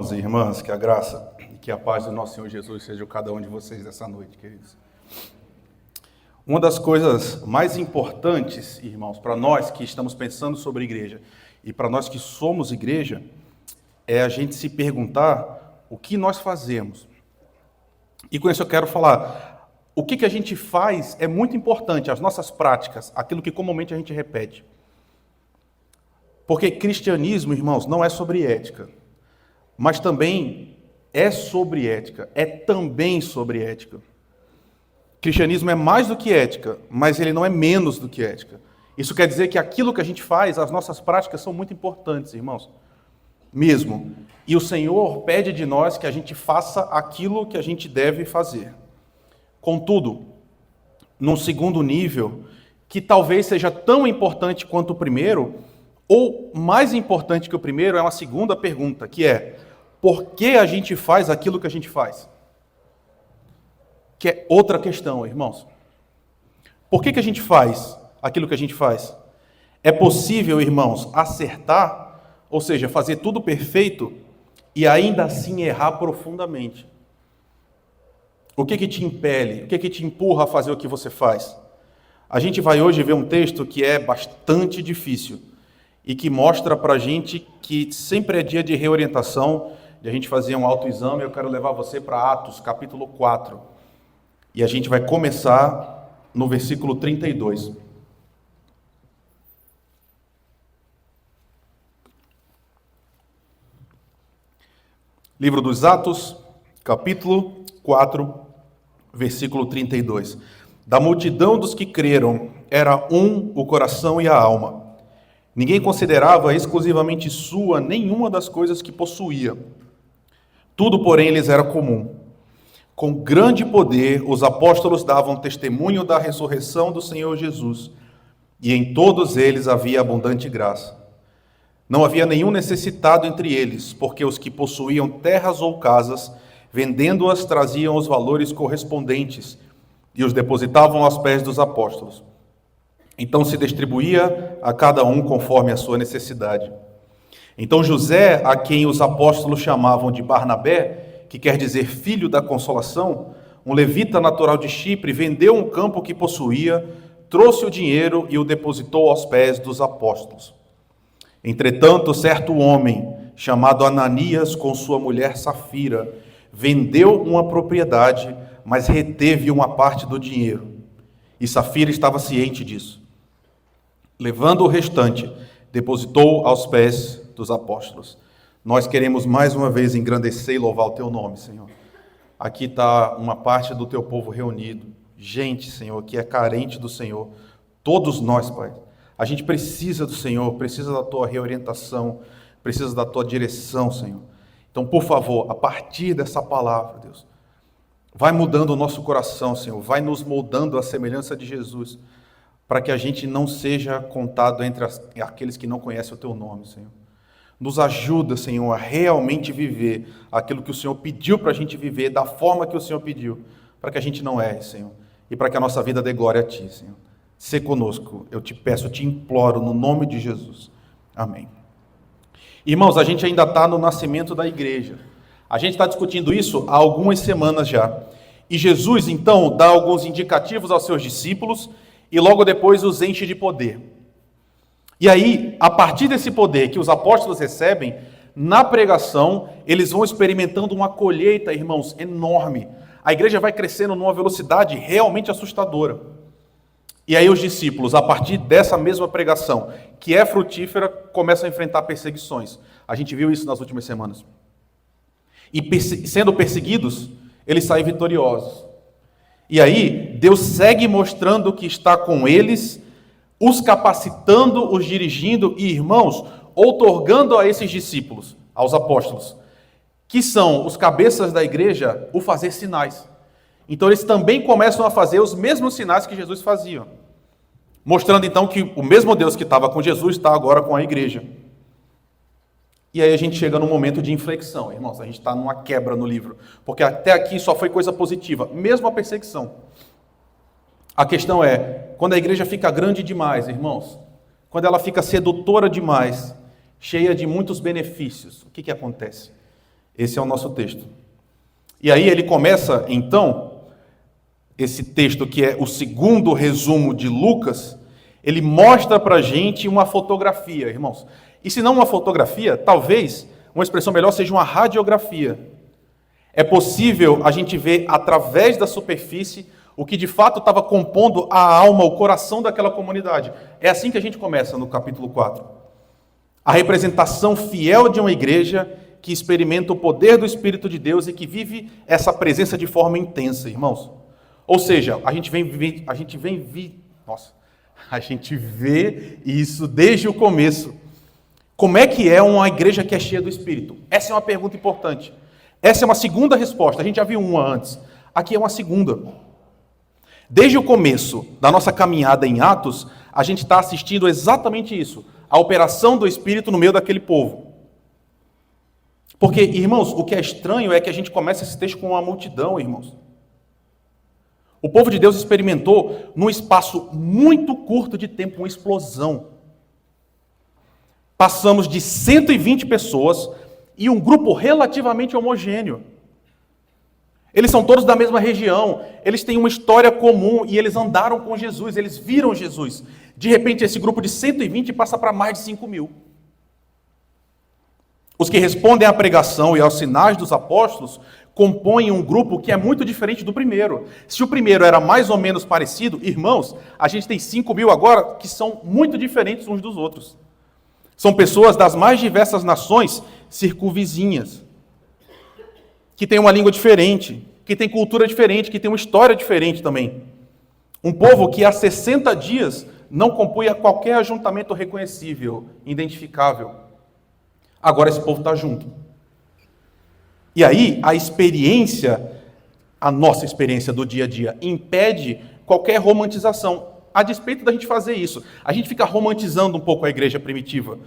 Irmãos e irmãs, que a graça e que a paz do nosso Senhor Jesus seja com cada um de vocês essa noite, queridos. Uma das coisas mais importantes, irmãos, para nós que estamos pensando sobre igreja e para nós que somos igreja, é a gente se perguntar o que nós fazemos. E com isso eu quero falar, o que a gente faz é muito importante, as nossas práticas, aquilo que comumente a gente repete. Porque cristianismo, irmãos, não é sobre ética, mas também é sobre ética, é também sobre ética. Cristianismo é mais do que ética, mas ele não é menos do que ética. Isso quer dizer que aquilo que a gente faz, as nossas práticas são muito importantes, irmãos. Mesmo. E o Senhor pede de nós que a gente faça aquilo que a gente deve fazer. Contudo, num segundo nível, que talvez seja tão importante quanto o primeiro, ou mais importante que o primeiro, é uma segunda pergunta, que é: por que a gente faz aquilo que a gente faz? Que é outra questão, irmãos. Por que a gente faz aquilo que a gente faz? É possível, irmãos, acertar, ou seja, fazer tudo perfeito e ainda assim errar profundamente? O que te impele? O que te empurra a fazer o que você faz? A gente vai hoje ver um texto que é bastante difícil e que mostra para a gente que sempre é dia de reorientação, de a gente fazer um autoexame. Eu quero levar você para Atos, capítulo 4. E a gente vai começar no versículo 32. Livro dos Atos, capítulo 4, versículo 32. Da multidão dos que creram, era um o coração e a alma. Ninguém considerava exclusivamente sua nenhuma das coisas que possuía. Tudo, porém, lhes era comum. Com grande poder, os apóstolos davam testemunho da ressurreição do Senhor Jesus, e em todos eles havia abundante graça. Não havia nenhum necessitado entre eles, porque os que possuíam terras ou casas, vendendo-as, traziam os valores correspondentes e os depositavam aos pés dos apóstolos. Então se distribuía a cada um conforme a sua necessidade. Então José, a quem os apóstolos chamavam de Barnabé, que quer dizer filho da consolação, um levita natural de Chipre, vendeu um campo que possuía, trouxe o dinheiro e o depositou aos pés dos apóstolos. Entretanto, certo homem, chamado Ananias, com sua mulher Safira, vendeu uma propriedade, mas reteve uma parte do dinheiro. E Safira estava ciente disso. Levando o restante, depositou aos pés dos apóstolos. Nós queremos mais uma vez engrandecer e louvar o Teu nome, Senhor. Aqui está uma parte do Teu povo reunido. Gente, Senhor, que é carente do Senhor. Todos nós, Pai. A gente precisa do Senhor, precisa da Tua reorientação, precisa da Tua direção, Senhor. Então, por favor, a partir dessa palavra, Deus, vai mudando o nosso coração, Senhor. Vai nos moldando à semelhança de Jesus, para que a gente não seja contado entre aqueles que não conhecem o Teu nome, Senhor. Nos ajuda, Senhor, a realmente viver aquilo que o Senhor pediu para a gente viver, da forma que o Senhor pediu, para que a gente não erre, Senhor, e para que a nossa vida dê glória a Ti, Senhor. Sê conosco, eu te peço, eu te imploro, no nome de Jesus. Amém. Irmãos, a gente ainda está no nascimento da igreja. A gente está discutindo isso há algumas semanas já. E Jesus, então, dá alguns indicativos aos seus discípulos e logo depois os enche de poder. E aí, a partir desse poder que os apóstolos recebem, na pregação, eles vão experimentando uma colheita, irmãos, enorme. A igreja vai crescendo numa velocidade realmente assustadora. E aí os discípulos, a partir dessa mesma pregação, que é frutífera, começam a enfrentar perseguições. A gente viu isso nas últimas semanas. E sendo perseguidos, eles saem vitoriosos. E aí, Deus segue mostrando que está com eles, os capacitando, os dirigindo e, irmãos, outorgando a esses discípulos, aos apóstolos, que são os cabeças da igreja, o fazer sinais. Então eles também começam a fazer os mesmos sinais que Jesus fazia, mostrando então que o mesmo Deus que estava com Jesus está agora com a igreja. E aí a gente chega num momento de inflexão, irmãos, a gente está numa quebra no livro, porque até aqui só foi coisa positiva, mesmo a perseguição. A questão é, quando a igreja fica grande demais, irmãos, quando ela fica sedutora demais, cheia de muitos benefícios, o que acontece? Esse é o nosso texto. E aí ele começa, então, esse texto que é o segundo resumo de Lucas, ele mostra para a gente uma fotografia, irmãos. E se não uma fotografia, talvez uma expressão melhor seja uma radiografia. É possível a gente ver através da superfície o que de fato estava compondo a alma, o coração daquela comunidade. É assim que a gente começa no capítulo 4. A representação fiel de uma igreja que experimenta o poder do Espírito de Deus e que vive essa presença de forma intensa, irmãos. Ou seja, a gente vê isso desde o começo. Como é que é uma igreja que é cheia do Espírito? Essa é uma pergunta importante. Essa é uma segunda resposta. A gente já viu uma antes. Aqui é uma segunda. Desde o começo da nossa caminhada em Atos, a gente está assistindo exatamente isso. A operação do Espírito no meio daquele povo. Porque, irmãos, o que é estranho é que a gente começa esse texto com uma multidão, irmãos. O povo de Deus experimentou, num espaço muito curto de tempo, uma explosão. Passamos de 120 pessoas e um grupo relativamente homogêneo. Eles são todos da mesma região, eles têm uma história comum e eles andaram com Jesus, eles viram Jesus. De repente, esse grupo de 120 passa para mais de 5.000. Os que respondem à pregação e aos sinais dos apóstolos compõem um grupo que é muito diferente do primeiro. Se o primeiro era mais ou menos parecido, irmãos, a gente tem 5.000 agora que são muito diferentes uns dos outros. São pessoas das mais diversas nações circunvizinhas, que têm uma língua diferente, que têm cultura diferente, que têm uma história diferente também. Um povo que há 60 dias não compunha qualquer ajuntamento reconhecível, identificável. Agora esse povo está junto. E aí a nossa experiência do dia a dia, impede qualquer romantização. A despeito da gente fazer isso, a gente fica romantizando um pouco a igreja primitiva.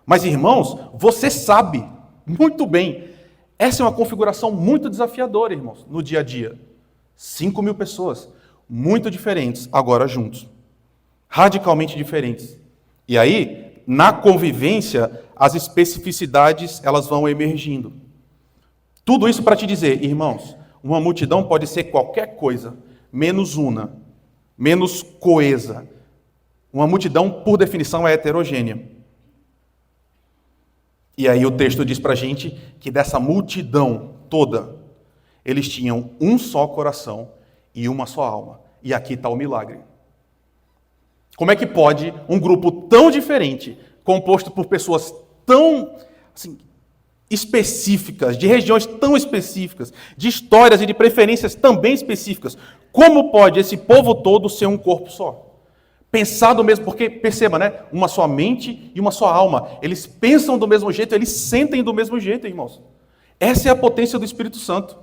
Mas, irmãos, você sabe muito bem, essa é uma configuração muito desafiadora, irmãos, no dia a dia. 5.000 pessoas, muito diferentes, agora juntos. Radicalmente diferentes. E aí, na convivência, as especificidades, elas vão emergindo. Tudo isso para te dizer, irmãos, uma multidão pode ser qualquer coisa, menos una, menos coesa. Uma multidão, por definição, é heterogênea. E aí o texto diz para a gente que dessa multidão toda, eles tinham um só coração e uma só alma. E aqui está o milagre. Como é que pode um grupo tão diferente, composto por pessoas tão específicas, de regiões tão específicas, de histórias e de preferências também específicas, como pode esse povo todo ser um corpo só? Pensar do mesmo, porque perceba, né? Uma só mente e uma só alma. Eles pensam do mesmo jeito, eles sentem do mesmo jeito, irmãos. Essa é a potência do Espírito Santo.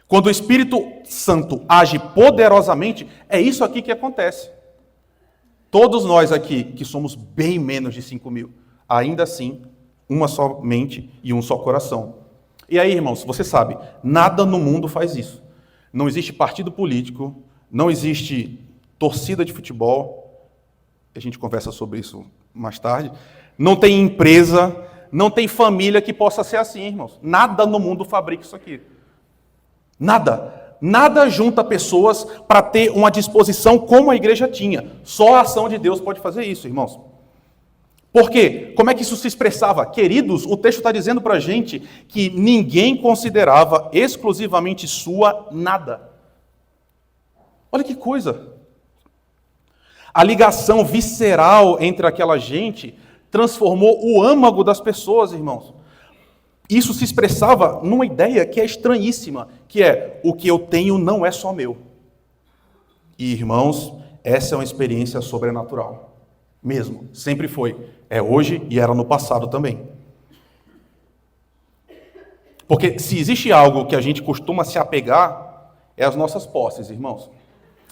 Quando o Espírito Santo age poderosamente, é isso aqui que acontece. Todos nós aqui, que somos bem menos de 5.000, ainda assim, uma só mente e um só coração. E aí, irmãos, você sabe, nada no mundo faz isso. Não existe partido político, não existe torcida de futebol, a gente conversa sobre isso mais tarde, não tem empresa, não tem família que possa ser assim, irmãos. Nada no mundo fabrica isso aqui. Nada. Nada junta pessoas para ter uma disposição como a igreja tinha. Só a ação de Deus pode fazer isso, irmãos. Por quê? Como é que isso se expressava? Queridos, o texto está dizendo para a gente que ninguém considerava exclusivamente sua nada. Olha que coisa! A ligação visceral entre aquela gente transformou o âmago das pessoas, irmãos. Isso se expressava numa ideia que é estranhíssima, que é, o que eu tenho não é só meu. E, irmãos, essa é uma experiência sobrenatural. Mesmo, sempre foi. É hoje e era no passado também. Porque se existe algo que a gente costuma se apegar, é as nossas posses, irmãos.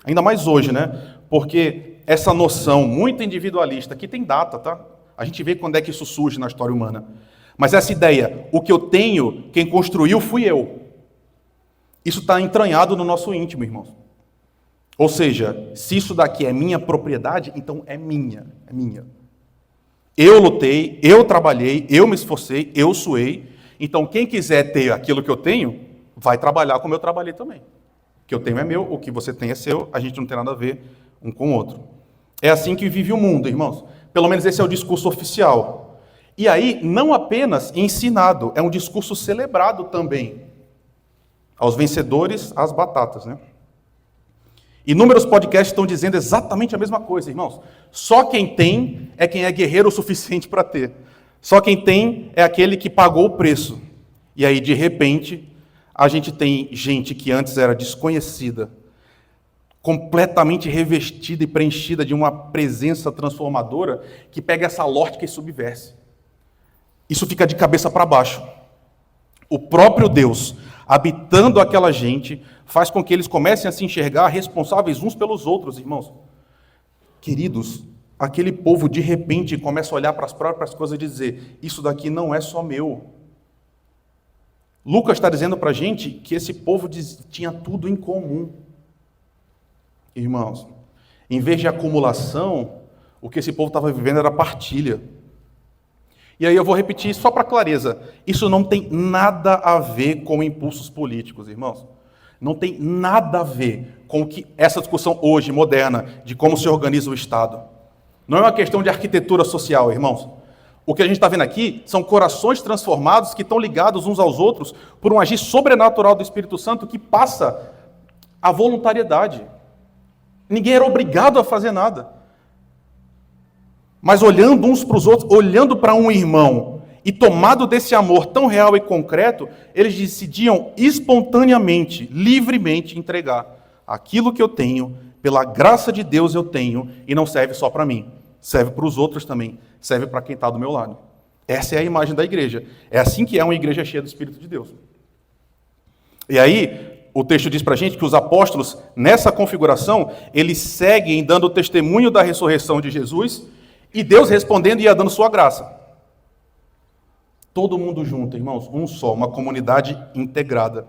Ainda mais hoje, né? Porque essa noção muito individualista, que tem data, tá? A gente vê quando é que isso surge na história humana. Mas essa ideia, o que eu tenho, quem construiu fui eu. Isso está entranhado no nosso íntimo, irmãos. Ou seja, se isso daqui é minha propriedade, então é minha, é minha. Eu lutei, eu trabalhei, eu me esforcei, eu suei, Então, quem quiser ter aquilo que eu tenho, vai trabalhar como eu trabalhei também. O que eu tenho é meu, o que você tem é seu, a gente não tem nada a ver um com o outro. É assim que vive o mundo, irmãos. Pelo menos esse é o discurso oficial. E aí, não apenas ensinado, é um discurso celebrado também. Aos vencedores, as batatas, né? Inúmeros podcasts estão dizendo exatamente a mesma coisa, irmãos. Só quem tem é quem é guerreiro o suficiente para ter. Só quem tem é aquele que pagou o preço. E aí, de repente, a gente tem gente que antes era desconhecida, completamente revestida e preenchida de uma presença transformadora, que pega essa lógica e subverte. Isso fica de cabeça para baixo. O próprio Deus, habitando aquela gente, faz com que eles comecem a se enxergar responsáveis uns pelos outros, irmãos. Queridos, aquele povo de repente começa a olhar para as próprias coisas e dizer, isso daqui não é só meu. Lucas está dizendo para a gente que esse povo tinha tudo em comum. Irmãos, em vez de acumulação, o que esse povo estava vivendo era partilha. E aí eu vou repetir só para clareza, isso não tem nada a ver com impulsos políticos, irmãos. Não tem nada a ver com que essa discussão hoje, moderna, de como se organiza o Estado. Não é uma questão de arquitetura social, irmãos. O que a gente está vendo aqui são corações transformados que estão ligados uns aos outros por um agir sobrenatural do Espírito Santo que passa a voluntariedade. Ninguém era obrigado a fazer nada. Mas olhando uns para os outros, olhando para um irmão, e tomado desse amor tão real e concreto, eles decidiam espontaneamente, livremente entregar aquilo que eu tenho, pela graça de Deus eu tenho, e não serve só para mim, serve para os outros também, serve para quem está do meu lado. Essa é a imagem da igreja. É assim que é uma igreja cheia do Espírito de Deus. E aí, o texto diz para a gente que os apóstolos, nessa configuração, eles seguem dando testemunho da ressurreição de Jesus, e Deus respondendo e ia dando sua graça. Todo mundo junto, irmãos, um só, uma comunidade integrada.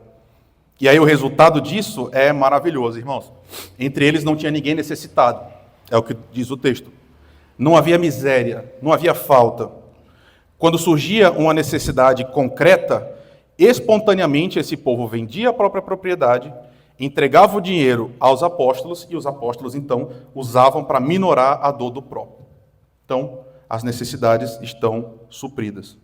E aí o resultado disso é maravilhoso, irmãos. Entre eles não tinha ninguém necessitado, é o que diz o texto. Não havia miséria, não havia falta. Quando surgia uma necessidade concreta, espontaneamente esse povo vendia a própria propriedade, entregava o dinheiro aos apóstolos, e os apóstolos então usavam para minorar a dor do próprio. Então, as necessidades estão supridas.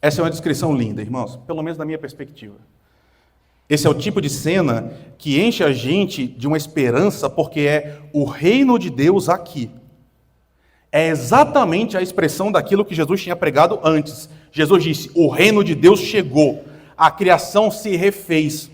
Essa é uma descrição linda, irmãos, pelo menos da minha perspectiva. Esse é o tipo de cena que enche a gente de uma esperança, porque é o reino de Deus aqui. É exatamente a expressão daquilo que Jesus tinha pregado antes. Jesus disse, o reino de Deus chegou, a criação se refez.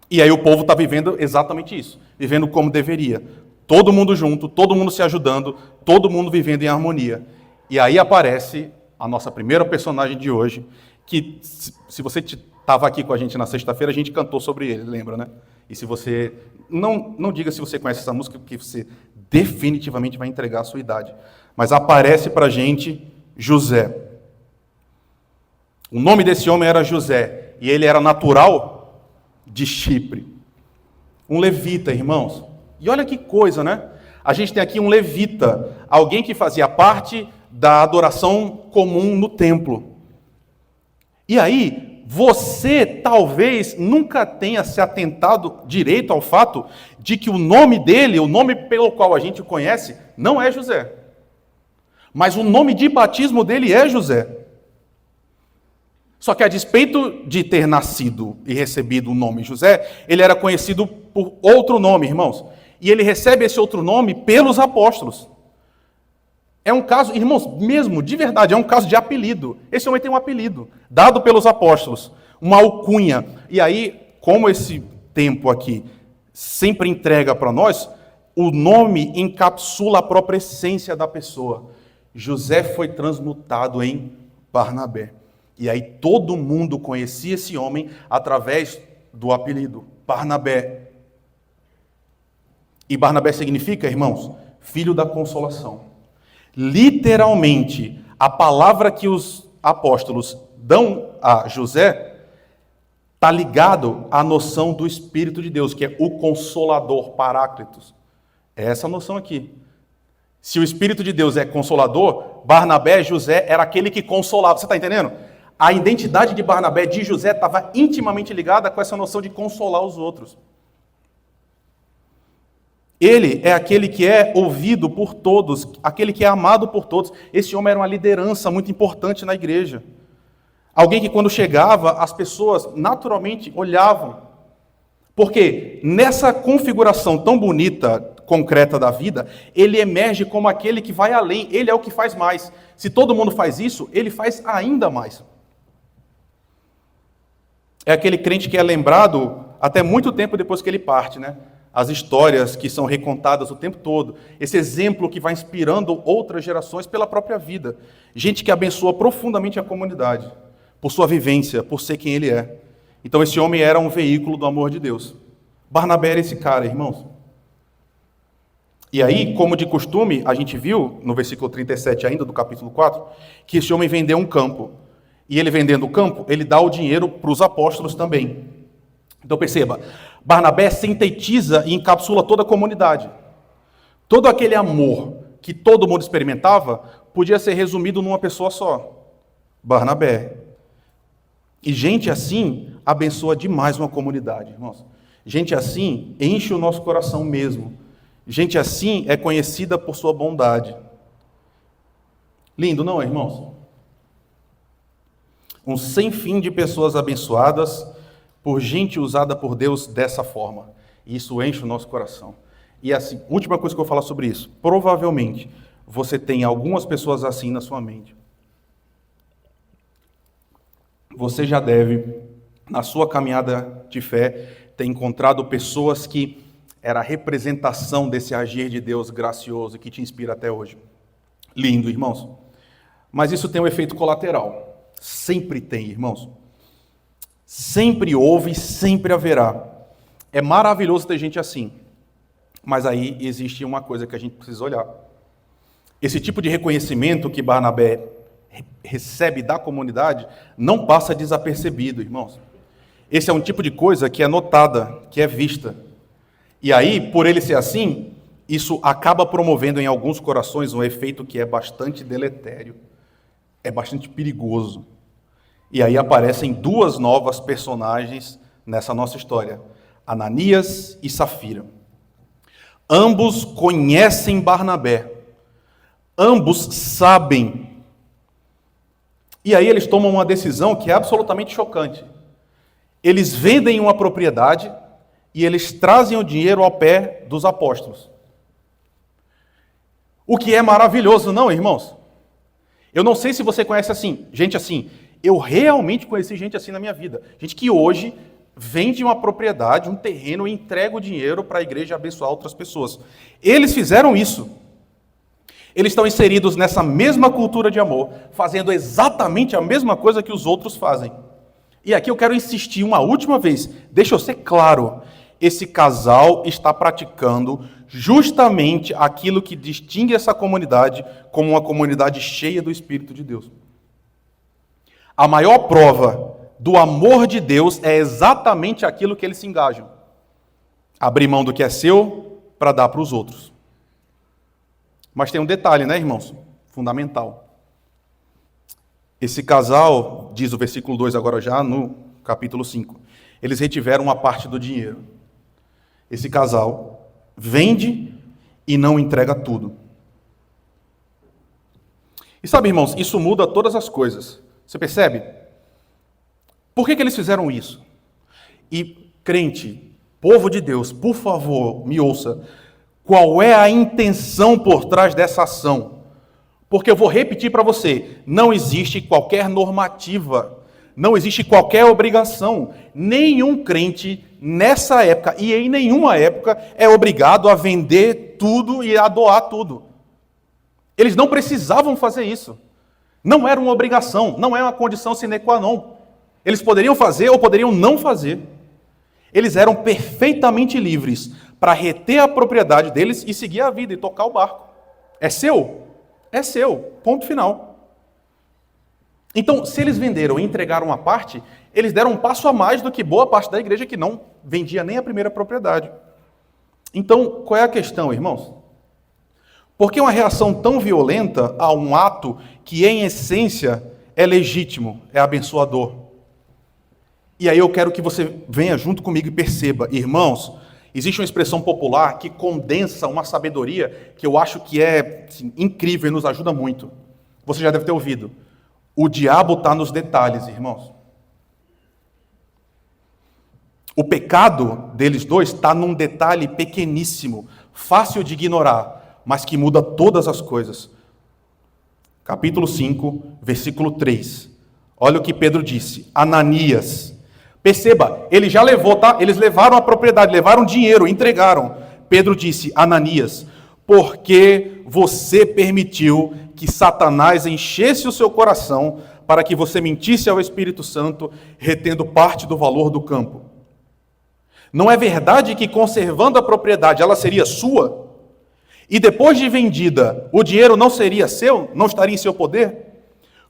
E aí o povo está vivendo exatamente isso, vivendo como deveria. Todo mundo junto, todo mundo se ajudando, todo mundo vivendo em harmonia. E aí aparece a nossa primeira personagem de hoje, que se você estava aqui com a gente na sexta-feira, a gente cantou sobre ele, lembra, né? E se você... Não diga se você conhece essa música, porque você definitivamente vai entregar a sua idade. Mas aparece para a gente José. O nome desse homem era José, e ele era natural de Chipre. Um levita, irmãos. E olha que coisa, né? A gente tem aqui um levita, alguém que fazia parte da adoração comum no templo. E aí, você talvez nunca tenha se atentado direito ao fato de que o nome dele, o nome pelo qual a gente o conhece, não é José. Mas o nome de batismo dele é José. Só que a despeito de ter nascido e recebido o nome José, ele era conhecido por outro nome, irmãos. E ele recebe esse outro nome pelos apóstolos. É um caso, irmãos, mesmo, de verdade, é um caso de apelido. Esse homem tem um apelido, dado pelos apóstolos, uma alcunha. E aí, como esse tempo aqui sempre entrega para nós, o nome encapsula a própria essência da pessoa. José foi transmutado em Barnabé. E aí todo mundo conhecia esse homem através do apelido, Barnabé. E Barnabé significa, irmãos, filho da consolação. Literalmente, a palavra que os apóstolos dão a José está ligado à noção do Espírito de Deus, que é o Consolador, Paráclitos. É essa noção aqui. Se o Espírito de Deus é consolador, Barnabé, José, era aquele que consolava. Você está entendendo? A identidade de Barnabé, de José, estava intimamente ligada com essa noção de consolar os outros. Ele é aquele que é ouvido por todos, aquele que é amado por todos. Esse homem era uma liderança muito importante na igreja. Alguém que quando chegava, as pessoas naturalmente olhavam. Porque nessa configuração tão bonita, concreta da vida, ele emerge como aquele que vai além, ele é o que faz mais. Se todo mundo faz isso, ele faz ainda mais. É aquele crente que é lembrado até muito tempo depois que ele parte, né? As histórias que são recontadas o tempo todo, esse exemplo que vai inspirando outras gerações pela própria vida. Gente que abençoa profundamente a comunidade, por sua vivência, por ser quem ele é. Então esse homem era um veículo do amor de Deus. Barnabé era esse cara, irmãos. E aí, como de costume, a gente viu, no versículo 37 ainda do capítulo 4, que esse homem vendeu um campo. E ele vendendo o campo, ele dá o dinheiro para os apóstolos também. Então perceba, Barnabé sintetiza e encapsula toda a comunidade. Todo aquele amor que todo mundo experimentava podia ser resumido numa pessoa só, Barnabé. E gente assim abençoa demais uma comunidade, irmãos. Gente assim enche o nosso coração mesmo. Gente assim é conhecida por sua bondade. Lindo, não é, irmãos? Um sem fim de pessoas abençoadas por gente usada por Deus dessa forma. E isso enche o nosso coração. E assim, última coisa que eu vou falar sobre isso. Provavelmente você tem algumas pessoas assim na sua mente. Você já deve, na sua caminhada de fé, ter encontrado pessoas que era a representação desse agir de Deus gracioso que te inspira até hoje. Lindo, irmãos. Mas isso tem um efeito colateral. Sempre tem, irmãos. Sempre houve e sempre haverá. É maravilhoso ter gente assim. Mas aí existe uma coisa que a gente precisa olhar. Esse tipo de reconhecimento que Barnabé recebe da comunidade não passa desapercebido, irmãos. Esse é um tipo de coisa que é notada, que é vista. E aí, por ele ser assim, isso acaba promovendo em alguns corações um efeito que é bastante deletério. É bastante perigoso. E aí aparecem duas novas personagens nessa nossa história, Ananias e Safira. Ambos conhecem Barnabé. Ambos sabem. E aí eles tomam uma decisão que é absolutamente chocante. Eles vendem uma propriedade e eles trazem o dinheiro ao pé dos apóstolos. O que é maravilhoso, não, irmãos? Eu não sei se você conhece assim, gente assim. Eu realmente conheci gente assim na minha vida. Gente que hoje vende uma propriedade, um terreno e entrega o dinheiro para a igreja abençoar outras pessoas. Eles fizeram isso. Eles estão inseridos nessa mesma cultura de amor, fazendo exatamente a mesma coisa que os outros fazem. E aqui eu quero insistir uma última vez. Deixa eu ser claro. Esse casal está praticando justamente aquilo que distingue essa comunidade como uma comunidade cheia do Espírito de Deus. A maior prova do amor de Deus é exatamente aquilo que eles se engajam. Abrir mão do que é seu para dar para os outros. Mas tem um detalhe, né, irmãos? Fundamental. Esse casal, diz o versículo 2 agora já, no capítulo 5, eles retiveram uma parte do dinheiro. Esse casal vende e não entrega tudo. E sabe, irmãos, isso muda todas as coisas. Você percebe? Por que eles fizeram isso? E, crente, povo de Deus, por favor, me ouça. Qual é a intenção por trás dessa ação? Porque eu vou repetir para você, não existe qualquer normativa, não existe qualquer obrigação. Nenhum crente, nessa época e em nenhuma época, é obrigado a vender tudo e a doar tudo. Eles não precisavam fazer isso. Não era uma obrigação, não é uma condição sine qua non. Eles poderiam fazer ou poderiam não fazer. Eles eram perfeitamente livres para reter a propriedade deles e seguir a vida e tocar o barco. É seu? É seu. Ponto final. Então, se eles venderam e entregaram uma parte, eles deram um passo a mais do que boa parte da igreja que não vendia nem a primeira propriedade. Então, qual é a questão, irmãos? Por que uma reação tão violenta a um ato que, em essência, é legítimo, é abençoador? E aí eu quero que você venha junto comigo e perceba, irmãos, existe uma expressão popular que condensa uma sabedoria que eu acho que é assim, incrível e nos ajuda muito. Você já deve ter ouvido. O diabo está nos detalhes, irmãos. O pecado deles dois está num detalhe pequeníssimo, fácil de ignorar, mas que muda todas as coisas. Capítulo 5, versículo 3. Olha o que Pedro disse. Ananias. Perceba, ele já levou, tá? Eles levaram a propriedade, levaram dinheiro, entregaram. Pedro disse, Ananias, porque você permitiu que Satanás enchesse o seu coração para que você mentisse ao Espírito Santo, retendo parte do valor do campo. Não é verdade que conservando a propriedade ela seria sua? E depois de vendida, o dinheiro não seria seu? Não estaria em seu poder?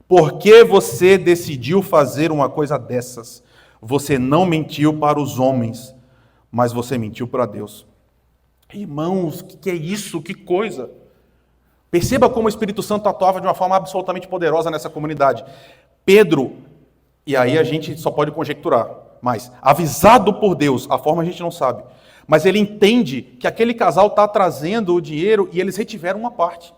Por que você decidiu fazer uma coisa dessas? Você não mentiu para os homens, mas você mentiu para Deus. Irmãos, o que é isso? Que coisa! Perceba como o Espírito Santo atuava de uma forma absolutamente poderosa nessa comunidade. Pedro, e aí a gente só pode conjecturar, mas avisado por Deus, a forma a gente não sabe, mas ele entende que aquele casal está trazendo o dinheiro e eles retiveram uma parte.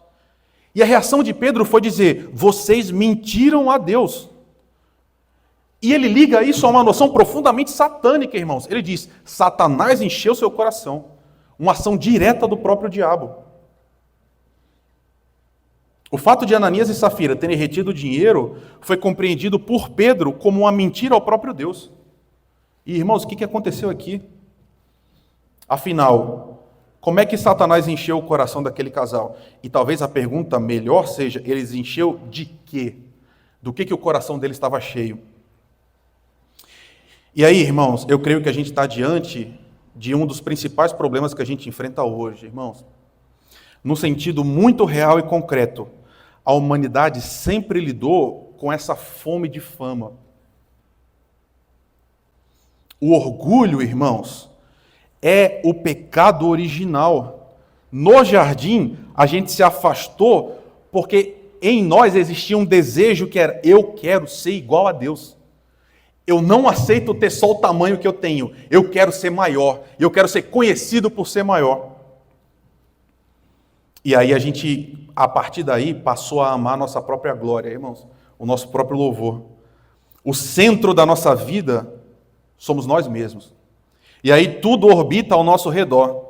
E a reação de Pedro foi dizer, vocês mentiram a Deus. E ele liga isso a uma noção profundamente satânica, irmãos. Ele diz, Satanás encheu seu coração. Uma ação direta do próprio diabo. O fato de Ananias e Safira terem retido o dinheiro foi compreendido por Pedro como uma mentira ao próprio Deus. E, irmãos, o que aconteceu aqui? Afinal, como é que Satanás encheu o coração daquele casal? E talvez a pergunta melhor seja, eles encheu de quê? Do que o coração deles estava cheio? E aí, irmãos, eu creio que a gente está diante de um dos principais problemas que a gente enfrenta hoje, irmãos. No sentido muito real e concreto, a humanidade sempre lidou com essa fome de fama. O orgulho, irmãos, é o pecado original. No jardim, a gente se afastou porque em nós existia um desejo que era, eu quero ser igual a Deus. Eu não aceito ter só o tamanho que eu tenho. Eu quero ser maior. Eu quero ser conhecido por ser maior. E aí a gente, a partir daí, passou a amar a nossa própria glória, irmãos. O nosso próprio louvor. O centro da nossa vida somos nós mesmos. E aí tudo orbita ao nosso redor.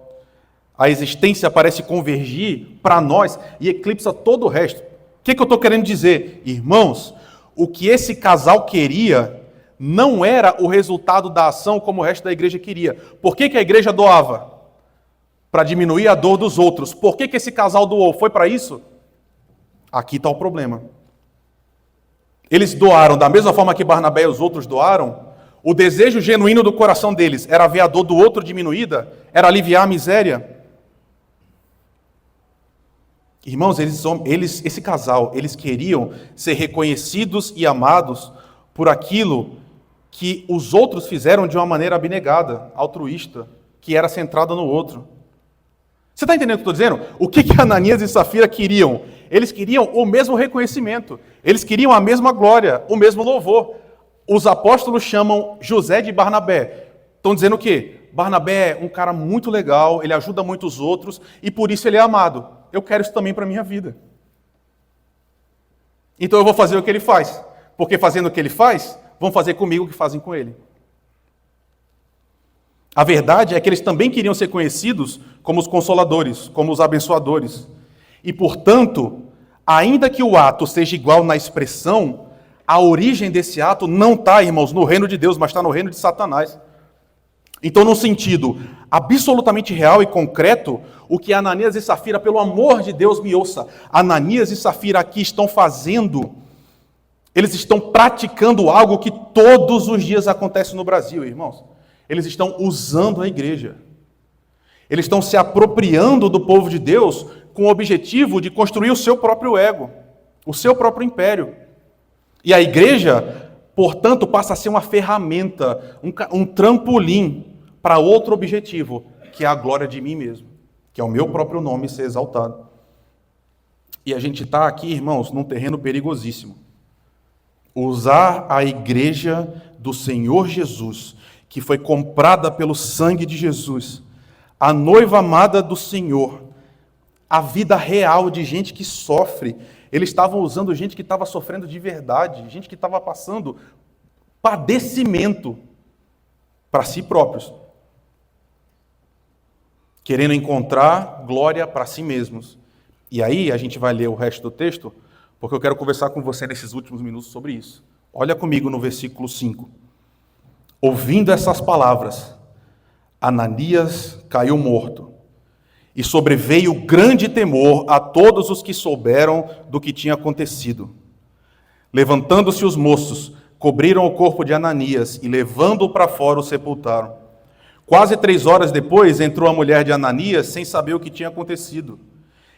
A existência parece convergir para nós e eclipsa todo o resto. O que eu estou querendo dizer? Irmãos, o que esse casal queria não era o resultado da ação como o resto da igreja queria. Por que a igreja doava? Para diminuir a dor dos outros. Por que esse casal doou? Foi para isso? Aqui está o problema. Eles doaram da mesma forma que Barnabé e os outros doaram. O desejo genuíno do coração deles era ver a dor do outro diminuída? Era aliviar a miséria? Irmãos, esse casal, eles queriam ser reconhecidos e amados por aquilo que os outros fizeram de uma maneira abnegada, altruísta, que era centrada no outro. Você está entendendo o que eu estou dizendo? O que Ananias e Safira queriam? Eles queriam o mesmo reconhecimento, eles queriam a mesma glória, o mesmo louvor. Os apóstolos chamam José de Barnabé. Estão dizendo o quê? Barnabé é um cara muito legal, ele ajuda muito os outros e por isso ele é amado. Eu quero isso também para a minha vida. Então eu vou fazer o que ele faz, porque fazendo o que ele faz, vão fazer comigo o que fazem com ele. A verdade é que eles também queriam ser conhecidos como os consoladores, como os abençoadores. E, portanto, ainda que o ato seja igual na expressão, a origem desse ato não está, irmãos, no reino de Deus, mas está no reino de Satanás. Então, num sentido absolutamente real e concreto, o que Ananias e Safira, pelo amor de Deus, me ouça, Ananias e Safira aqui estão fazendo, eles estão praticando algo que todos os dias acontece no Brasil, irmãos. Eles estão usando a igreja. Eles estão se apropriando do povo de Deus com o objetivo de construir o seu próprio ego, o seu próprio império. E a igreja, portanto, passa a ser uma ferramenta, um trampolim para outro objetivo, que é a glória de mim mesmo, que é o meu próprio nome ser exaltado. E a gente está aqui, irmãos, num terreno perigosíssimo. Usar a igreja do Senhor Jesus, que foi comprada pelo sangue de Jesus, a noiva amada do Senhor, a vida real de gente que sofre. Eles estavam usando gente que estava sofrendo de verdade, gente que estava passando padecimento para si próprios, querendo encontrar glória para si mesmos. E aí a gente vai ler o resto do texto, porque eu quero conversar com você nesses últimos minutos sobre isso. Olha comigo no versículo 5. Ouvindo essas palavras, Ananias caiu morto, e sobreveio grande temor a todos os que souberam do que tinha acontecido. Levantando-se os moços, cobriram o corpo de Ananias e, levando-o para fora, o sepultaram. Quase 3 horas depois, entrou a mulher de Ananias sem saber o que tinha acontecido.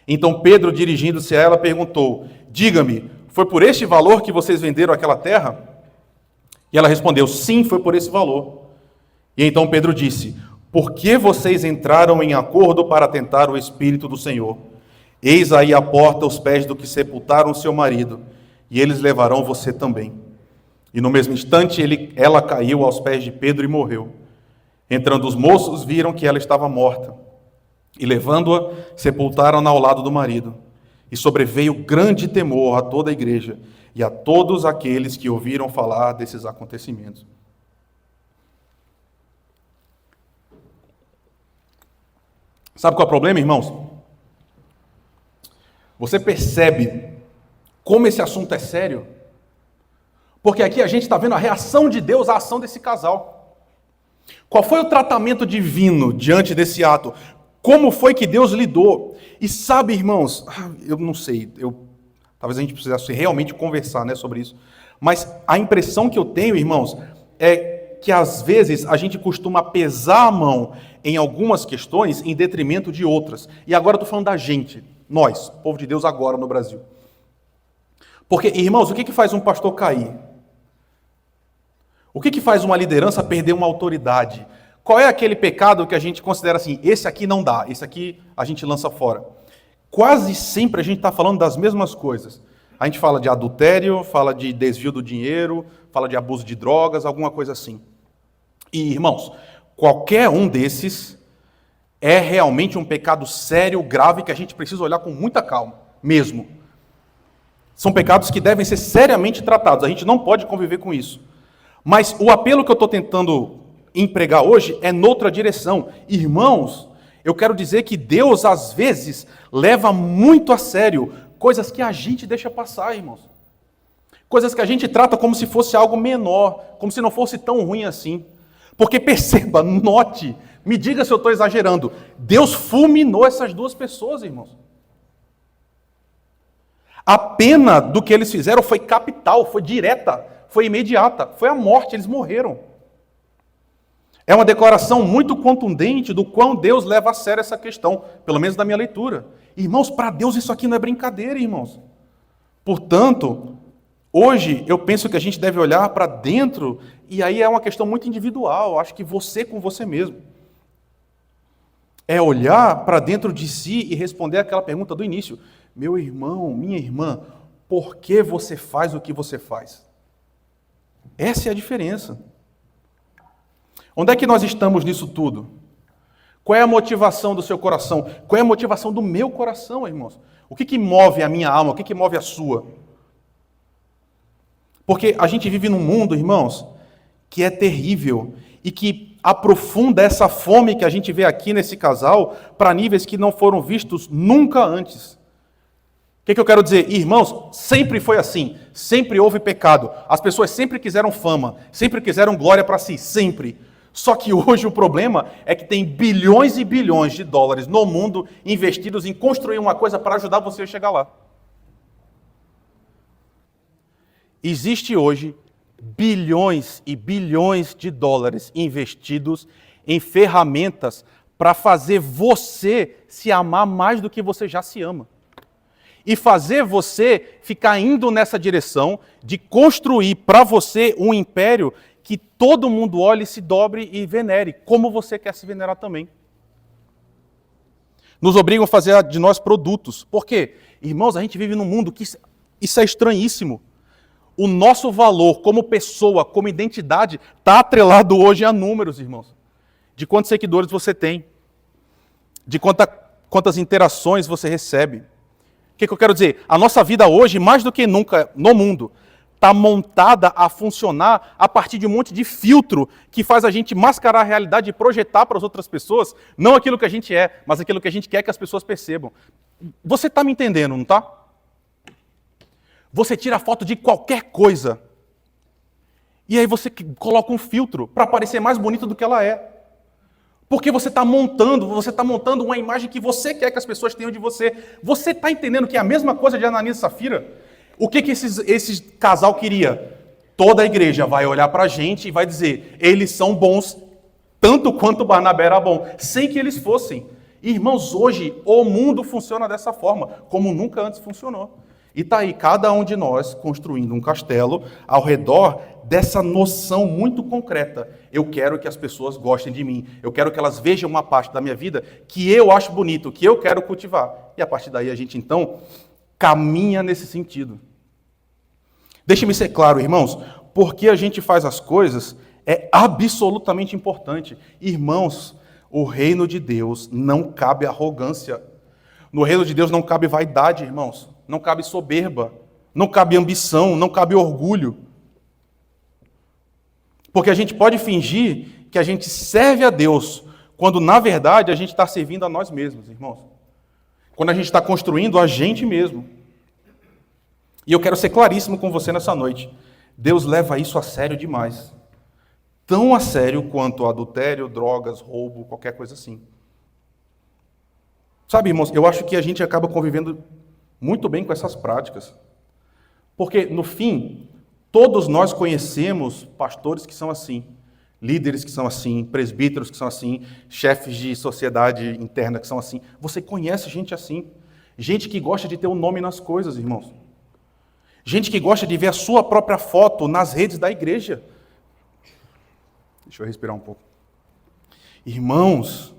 Então Pedro, dirigindo-se a ela, perguntou: diga-me, foi por este valor que vocês venderam aquela terra? E ela respondeu: sim, foi por esse valor. E então Pedro disse: por que vocês entraram em acordo para tentar o Espírito do Senhor? Eis aí à porta os pés do que sepultaram seu marido, e eles levarão você também. E no mesmo instante ela caiu aos pés de Pedro e morreu. Entrando os moços, viram que ela estava morta, e levando-a, sepultaram-na ao lado do marido. E sobreveio grande temor a toda a igreja e a todos aqueles que ouviram falar desses acontecimentos. Sabe qual é o problema, irmãos? Você percebe como esse assunto é sério? Porque aqui a gente está vendo a reação de Deus à ação desse casal. Qual foi o tratamento divino diante desse ato? Como foi que Deus lidou? E sabe, irmãos, eu não sei, talvez a gente precisasse realmente conversar, sobre isso. Mas a impressão que eu tenho, irmãos, é que às vezes a gente costuma pesar a mão em algumas questões em detrimento de outras. E agora eu estou falando da gente, nós, povo de Deus agora no Brasil. Porque, irmãos, o que faz um pastor cair? O que faz uma liderança perder uma autoridade? Qual é aquele pecado que a gente considera assim, esse aqui não dá, esse aqui a gente lança fora? Quase sempre a gente está falando das mesmas coisas. A gente fala de adultério, fala de desvio do dinheiro, fala de abuso de drogas, alguma coisa assim. E, irmãos, qualquer um desses é realmente um pecado sério, grave, que a gente precisa olhar com muita calma, mesmo. São pecados que devem ser seriamente tratados, a gente não pode conviver com isso. Mas o apelo que eu estou tentando empregar hoje é noutra direção. Irmãos, eu quero dizer que Deus, às vezes, leva muito a sério coisas que a gente deixa passar, irmãos. Coisas que a gente trata como se fosse algo menor, como se não fosse tão ruim assim. Porque perceba, note, me diga se eu estou exagerando, Deus fulminou essas 2 pessoas, irmãos. A pena do que eles fizeram foi capital, foi direta, foi imediata, foi a morte, eles morreram. É uma declaração muito contundente do quão Deus leva a sério essa questão, pelo menos na minha leitura. Irmãos, para Deus isso aqui não é brincadeira, irmãos. Portanto, hoje eu penso que a gente deve olhar para dentro, e aí é uma questão muito individual, acho que você com você mesmo. É olhar para dentro de si e responder aquela pergunta do início: meu irmão, minha irmã, por que você faz o que você faz? Essa é a diferença. Onde é que nós estamos nisso tudo? Qual é a motivação do seu coração? Qual é a motivação do meu coração, irmãos? O que move a minha alma? O que move a sua? Porque a gente vive num mundo, irmãos, que é terrível e que aprofunda essa fome que a gente vê aqui nesse casal para níveis que não foram vistos nunca antes. O que eu quero dizer? Irmãos, sempre foi assim, sempre houve pecado, as pessoas sempre quiseram fama, sempre quiseram glória para si, sempre. Só que hoje o problema é que tem bilhões e bilhões de dólares no mundo investidos em construir uma coisa para ajudar você a chegar lá. Existe hoje bilhões e bilhões de dólares investidos em ferramentas para fazer você se amar mais do que você já se ama. E fazer você ficar indo nessa direção de construir para você um império que todo mundo olhe, se dobre e venere, como você quer se venerar também. Nos obrigam a fazer de nós produtos. Por quê? Irmãos, a gente vive num mundo que isso é estranhíssimo. O nosso valor como pessoa, como identidade, está atrelado hoje a números, irmãos. De quantos seguidores você tem. De quantas interações você recebe. O que eu quero dizer? A nossa vida hoje, mais do que nunca no mundo, está montada a funcionar a partir de um monte de filtro que faz a gente mascarar a realidade e projetar para as outras pessoas, não aquilo que a gente é, mas aquilo que a gente quer que as pessoas percebam. Você está me entendendo, não está? Você tira foto de qualquer coisa e aí você coloca um filtro para parecer mais bonito do que ela é. Porque você está montando uma imagem que você quer que as pessoas tenham de você. Você está entendendo que é a mesma coisa de Ananias e Safira? O que esse casal queria? Toda a igreja vai olhar para a gente e vai dizer, eles são bons, tanto quanto Barnabé era bom, sem que eles fossem. Irmãos, hoje o mundo funciona dessa forma, como nunca antes funcionou. E está aí cada um de nós construindo um castelo ao redor dessa noção muito concreta. Eu quero que as pessoas gostem de mim. Eu quero que elas vejam uma parte da minha vida que eu acho bonito, que eu quero cultivar. E a partir daí a gente, então, caminha nesse sentido. Deixe-me ser claro, irmãos, porque a gente faz as coisas é absolutamente importante. Irmãos, o reino de Deus não cabe arrogância. No reino de Deus não cabe vaidade, irmãos. Não cabe soberba. Não cabe ambição. Não cabe orgulho. Porque a gente pode fingir que a gente serve a Deus, quando na verdade a gente está servindo a nós mesmos, irmãos. Quando a gente está construindo a gente mesmo. E eu quero ser claríssimo com você nessa noite. Deus leva isso a sério demais. Tão a sério quanto adultério, drogas, roubo, qualquer coisa assim. Sabe, irmãos, eu acho que a gente acaba convivendo muito bem com essas práticas. Porque, no fim, todos nós conhecemos pastores que são assim, líderes que são assim, presbíteros que são assim, chefes de sociedade interna que são assim. Você conhece gente assim. Gente que gosta de ter um nome nas coisas, irmãos. Gente que gosta de ver a sua própria foto nas redes da igreja. Deixa eu respirar um pouco. Irmãos,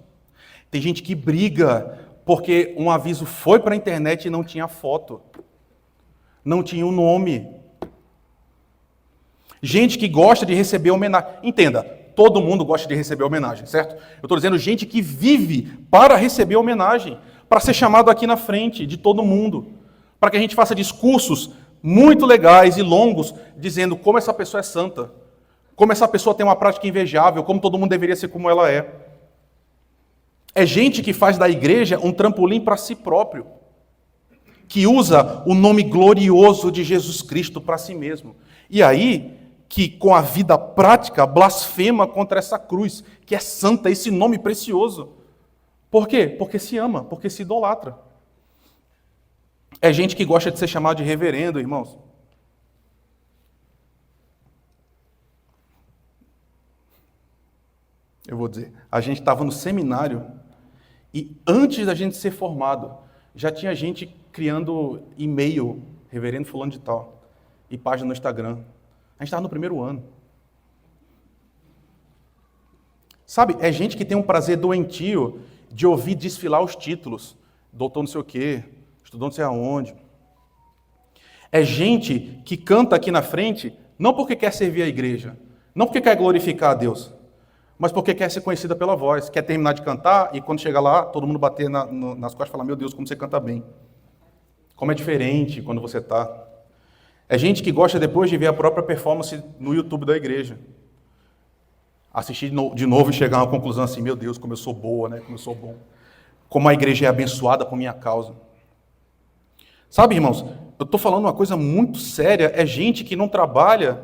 tem gente que briga porque um aviso foi para a internet e não tinha foto. Não tinha o nome. Gente que gosta de receber homenagem. Entenda, todo mundo gosta de receber homenagem, certo? Eu estou dizendo gente que vive para receber homenagem, para ser chamado aqui na frente de todo mundo, para que a gente faça discursos muito legais e longos, dizendo como essa pessoa é santa, como essa pessoa tem uma prática invejável, como todo mundo deveria ser como ela é. É gente que faz da igreja um trampolim para si próprio, que usa o nome glorioso de Jesus Cristo para si mesmo. E aí, que com a vida prática, blasfema contra essa cruz, que é santa, esse nome precioso. Por quê? Porque se ama, porque se idolatra. É gente que gosta de ser chamado de reverendo, irmãos. Eu vou dizer, a gente estava no seminário e antes da gente ser formado, já tinha gente criando e-mail, reverendo fulano de tal, e página no Instagram. A gente estava no primeiro ano. Sabe, é gente que tem um prazer doentio de ouvir desfilar os títulos. Doutor não sei o quê, estudou não sei aonde. É gente que canta aqui na frente, não porque quer servir a igreja, não porque quer glorificar a Deus, mas porque quer ser conhecida pela voz, quer terminar de cantar e quando chegar lá, todo mundo bater nas costas e falar, meu Deus, como você canta bem. Como é diferente quando você está. É gente que gosta depois de ver a própria performance no YouTube da igreja. Assistir de novo e chegar a uma conclusão assim, meu Deus, como eu sou boa, né? Como eu sou bom. Como a igreja é abençoada por minha causa. Sabe, irmãos, eu estou falando uma coisa muito séria, é gente que não trabalha,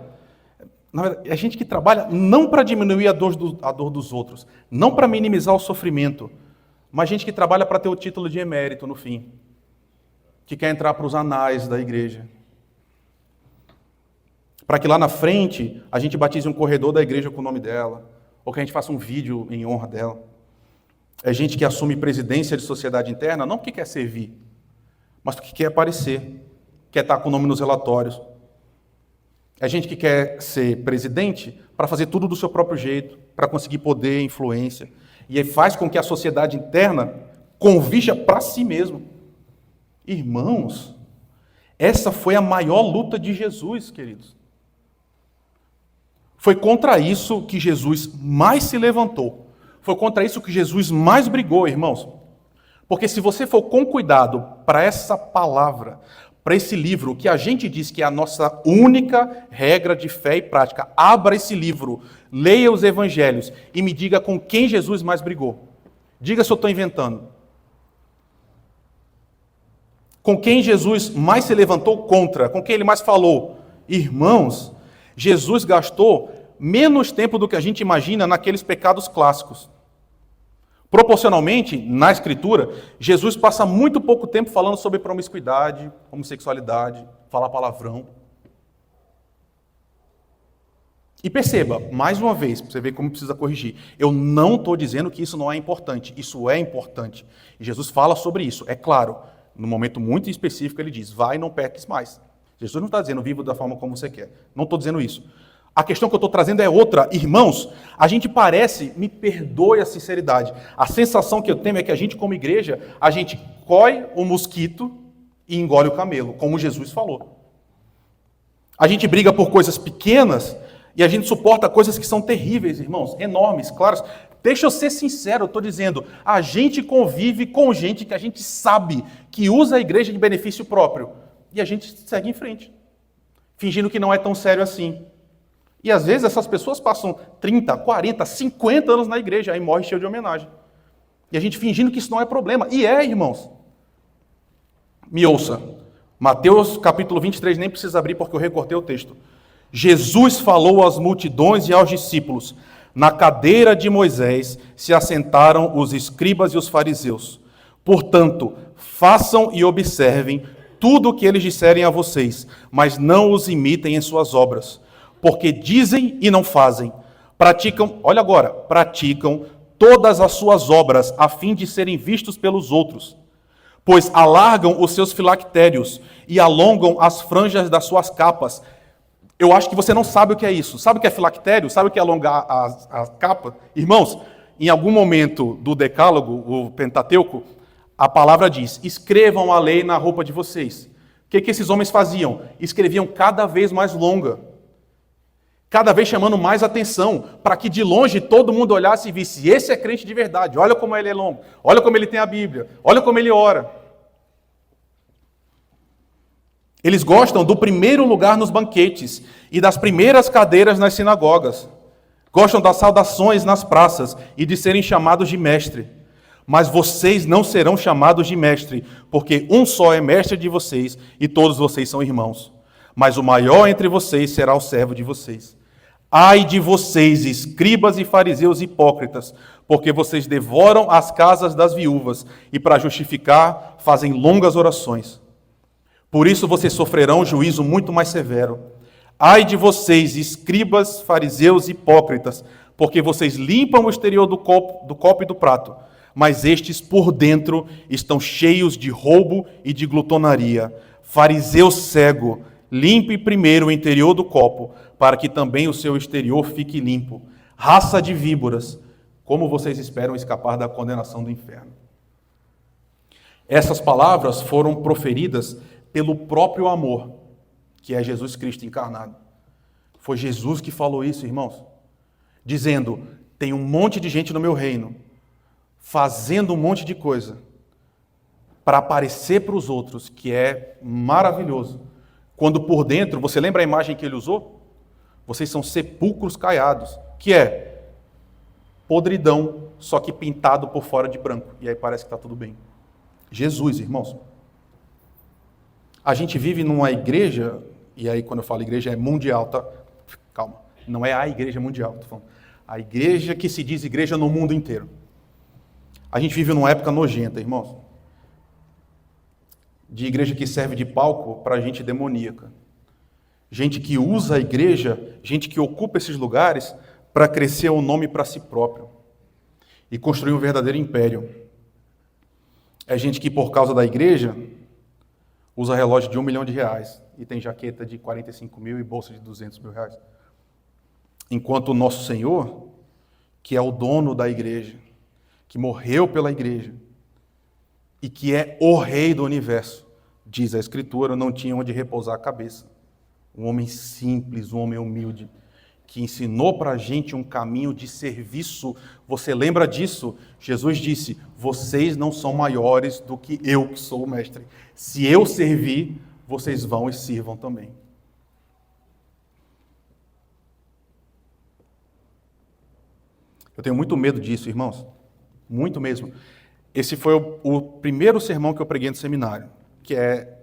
na verdade, é gente que trabalha não para diminuir a dor dos outros, não para minimizar o sofrimento, mas gente que trabalha para ter o título de emérito no fim, que quer entrar para os anais da igreja. Para que lá na frente a gente batize um corredor da igreja com o nome dela, ou que a gente faça um vídeo em honra dela. É gente que assume presidência de sociedade interna, não porque quer servir, mas porque quer aparecer, quer estar com o nome nos relatórios. É gente que quer ser presidente para fazer tudo do seu próprio jeito, para conseguir poder e influência. E aí faz com que a sociedade interna com vista para si mesmo. Irmãos, essa foi a maior luta de Jesus, queridos. Foi contra isso que Jesus mais se levantou. Foi contra isso que Jesus mais brigou, irmãos. Porque se você for com cuidado para essa palavra, para esse livro, que a gente diz que é a nossa única regra de fé e prática, abra esse livro, leia os evangelhos e me diga com quem Jesus mais brigou. Diga se eu estou inventando. Com quem Jesus mais se levantou contra, com quem ele mais falou. Irmãos, Jesus gastou menos tempo do que a gente imagina naqueles pecados clássicos. Proporcionalmente, na Escritura, Jesus passa muito pouco tempo falando sobre promiscuidade, homossexualidade, falar palavrão. E perceba, mais uma vez, para você ver como precisa corrigir, eu não estou dizendo que isso não é importante, isso é importante. E Jesus fala sobre isso, é claro, num momento muito específico ele diz, vai e não peques mais. Jesus não está dizendo, viva da forma como você quer, não estou dizendo isso. A questão que eu estou trazendo é outra. Irmãos, a gente parece, me perdoe a sinceridade, a sensação que eu tenho é que a gente, como igreja, a gente coe o mosquito e engole o camelo, como Jesus falou. A gente briga por coisas pequenas e a gente suporta coisas que são terríveis, irmãos, enormes, claras. Deixa eu ser sincero, eu estou dizendo, a gente convive com gente que a gente sabe que usa a igreja de benefício próprio e a gente segue em frente, fingindo que não é tão sério assim. E às vezes essas pessoas passam 30, 40, 50 anos na igreja, aí morre cheio de homenagem. E a gente fingindo que isso não é problema. E é, irmãos. Me ouça. Mateus capítulo 23, nem precisa abrir porque eu recortei o texto. Jesus falou às multidões e aos discípulos. Na cadeira de Moisés se assentaram os escribas e os fariseus. Portanto, façam e observem tudo o que eles disserem a vocês, mas não os imitem em suas obras. Porque dizem e não fazem, praticam, olha agora, praticam todas as suas obras a fim de serem vistos pelos outros, pois alargam os seus filactérios e alongam as franjas das suas capas. Eu acho que você não sabe o que é isso. Sabe o que é filactério? Sabe o que é alongar a capa? Irmãos, em algum momento do Decálogo, o Pentateuco, a palavra diz, escrevam a lei na roupa de vocês. O que esses homens faziam? Escreviam cada vez mais longa. Cada vez chamando mais atenção, para que de longe todo mundo olhasse e visse, esse é crente de verdade, olha como ele é longo, olha como ele tem a Bíblia, olha como ele ora. Eles gostam do primeiro lugar nos banquetes e das primeiras cadeiras nas sinagogas. Gostam das saudações nas praças e de serem chamados de mestre. Mas vocês não serão chamados de mestre, porque um só é mestre de vocês e todos vocês são irmãos. Mas o maior entre vocês será o servo de vocês. Ai de vocês, escribas e fariseus hipócritas, porque vocês devoram as casas das viúvas e, para justificar, fazem longas orações. Por isso vocês sofrerão um juízo muito mais severo. Ai de vocês, escribas, fariseus hipócritas, porque vocês limpam o exterior do copo e do prato, mas estes por dentro estão cheios de roubo e de glutonaria. Fariseu cego, limpe primeiro o interior do copo, para que também o seu exterior fique limpo. Raça de víboras, como vocês esperam escapar da condenação do inferno? Essas palavras foram proferidas pelo próprio amor, que é Jesus Cristo encarnado. Foi Jesus que falou isso, irmãos, dizendo, tem um monte de gente no meu reino, fazendo um monte de coisa, para aparecer para os outros, que é maravilhoso. Quando por dentro, você lembra a imagem que ele usou? Vocês são sepulcros caiados, que é podridão, só que pintado por fora de branco. E aí parece que está tudo bem. Jesus, irmãos. A gente vive numa igreja, e aí quando eu falo igreja é mundial, tá? Calma, não é a igreja mundial, tô falando. A igreja que se diz igreja no mundo inteiro. A gente vive numa época nojenta, irmãos. De igreja que serve de palco para gente demoníaca. Gente que usa a igreja, gente que ocupa esses lugares para crescer o nome para si próprio e construir um verdadeiro império. É gente que, por causa da igreja, usa relógio de R$1 milhão e tem jaqueta de 45 mil e bolsa de 200 mil reais. Enquanto o nosso Senhor, que é o dono da igreja, que morreu pela igreja, e que é o Rei do universo. Diz a Escritura, não tinha onde repousar a cabeça. Um homem simples, um homem humilde, que ensinou para a gente um caminho de serviço. Você lembra disso? Jesus disse, vocês não são maiores do que eu, que sou o mestre. Se eu servir, vocês vão e sirvam também. Eu tenho muito medo disso, irmãos. Muito mesmo. Esse foi o primeiro sermão que eu preguei no seminário, que é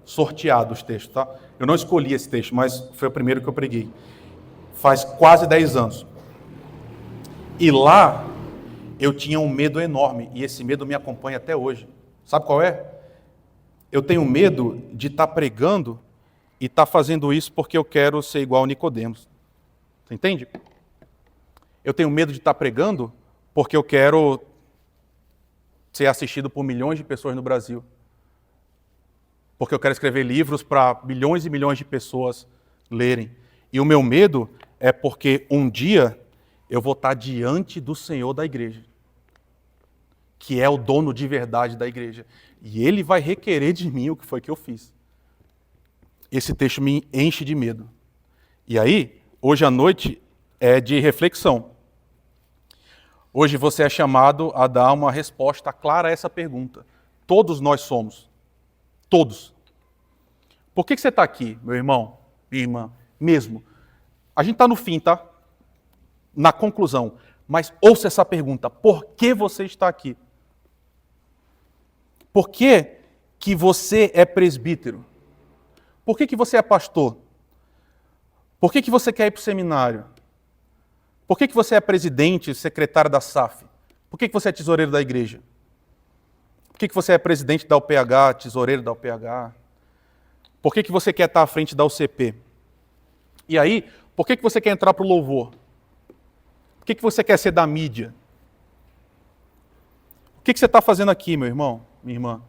sorteado os textos, tá? Eu não escolhi esse texto, mas foi o primeiro que eu preguei. Faz quase 10 anos. E lá, eu tinha um medo enorme, e esse medo me acompanha até hoje. Sabe qual é? Eu tenho medo de estar pregando e estar fazendo isso porque eu quero ser igual ao Nicodemos. Você entende? Eu tenho medo de estar pregando porque eu quero ser assistido por milhões de pessoas no Brasil. Porque eu quero escrever livros para milhões e milhões de pessoas lerem. E o meu medo é porque um dia eu vou estar diante do Senhor da igreja, que é o dono de verdade da igreja. E Ele vai requerer de mim o que foi que eu fiz. Esse texto me enche de medo. E aí, hoje à noite é de reflexão. Hoje você é chamado a dar uma resposta clara a essa pergunta. Todos nós somos. Todos. Por que você está aqui, meu irmão, minha irmã, mesmo? A gente está no fim, tá? Na conclusão. Mas ouça essa pergunta. Por que você está aqui? Por que que você é presbítero? Por que que você é pastor? Por que que você quer ir para o seminário? Por que que você é presidente, secretário da SAF? Por que que você é tesoureiro da igreja? Por que que você é presidente da UPH, tesoureiro da UPH? Por que que você quer estar à frente da UCP? E aí, por que que você quer entrar para o louvor? Por que que você quer ser da mídia? O que que você está fazendo aqui, meu irmão, minha irmã?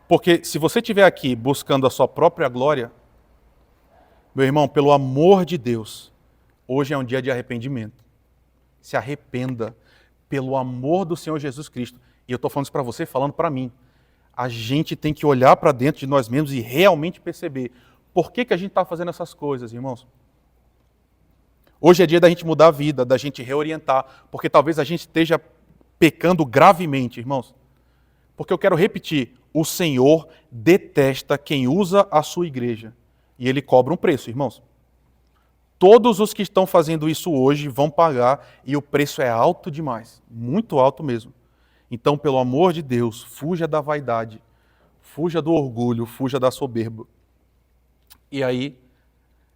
Porque se você estiver aqui buscando a sua própria glória, meu irmão, pelo amor de Deus, hoje é um dia de arrependimento. Se arrependa pelo amor do Senhor Jesus Cristo. E eu estou falando isso para você, falando para mim. A gente tem que olhar para dentro de nós mesmos e realmente perceber por que que a gente está fazendo essas coisas, irmãos. Hoje é dia da gente mudar a vida, da gente reorientar, porque talvez a gente esteja pecando gravemente, irmãos. Porque eu quero repetir, o Senhor detesta quem usa a sua igreja. E Ele cobra um preço, irmãos. Todos os que estão fazendo isso hoje vão pagar e o preço é alto demais, muito alto mesmo. Então, pelo amor de Deus, fuja da vaidade, fuja do orgulho, fuja da soberba. E aí,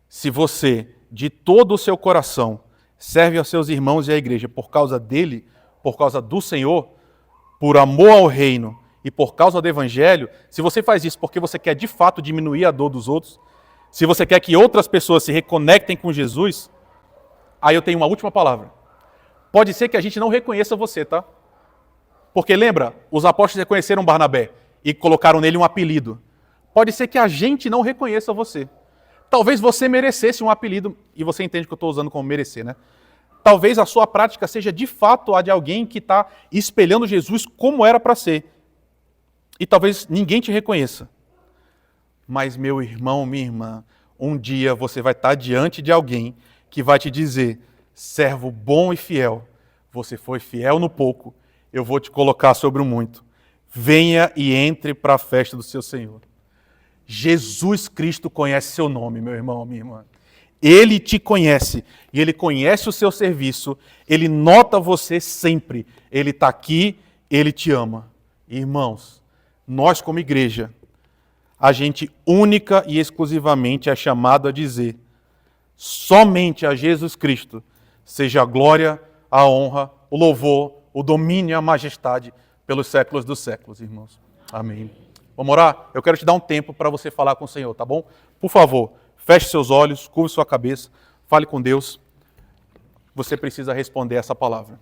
se você, de todo o seu coração, serve aos seus irmãos e à igreja por causa dele, por causa do Senhor, por amor ao reino e por causa do evangelho, se você faz isso porque você quer de fato diminuir a dor dos outros, se você quer que outras pessoas se reconectem com Jesus, aí eu tenho uma última palavra. Pode ser que a gente não reconheça você, tá? Porque lembra, os apóstolos reconheceram Barnabé e colocaram nele um apelido. Pode ser que a gente não reconheça você. Talvez você merecesse um apelido, e você entende que eu estou usando como merecer, né? Talvez a sua prática seja de fato a de alguém que está espelhando Jesus como era para ser. E talvez ninguém te reconheça. Mas, meu irmão, minha irmã, um dia você vai estar diante de alguém que vai te dizer, servo bom e fiel, você foi fiel no pouco, eu vou te colocar sobre o muito. Venha e entre para a festa do seu Senhor. Jesus Cristo conhece seu nome, meu irmão, minha irmã. Ele te conhece e Ele conhece o seu serviço, Ele nota você sempre. Ele está aqui, Ele te ama. Irmãos, nós como igreja, a gente única e exclusivamente é chamado a dizer somente a Jesus Cristo seja a glória, a honra, o louvor, o domínio e a majestade pelos séculos dos séculos, irmãos. Amém. Vamos orar? Eu quero te dar um tempo para você falar com o Senhor, tá bom? Por favor, feche seus olhos, curve sua cabeça, fale com Deus. Você precisa responder essa palavra.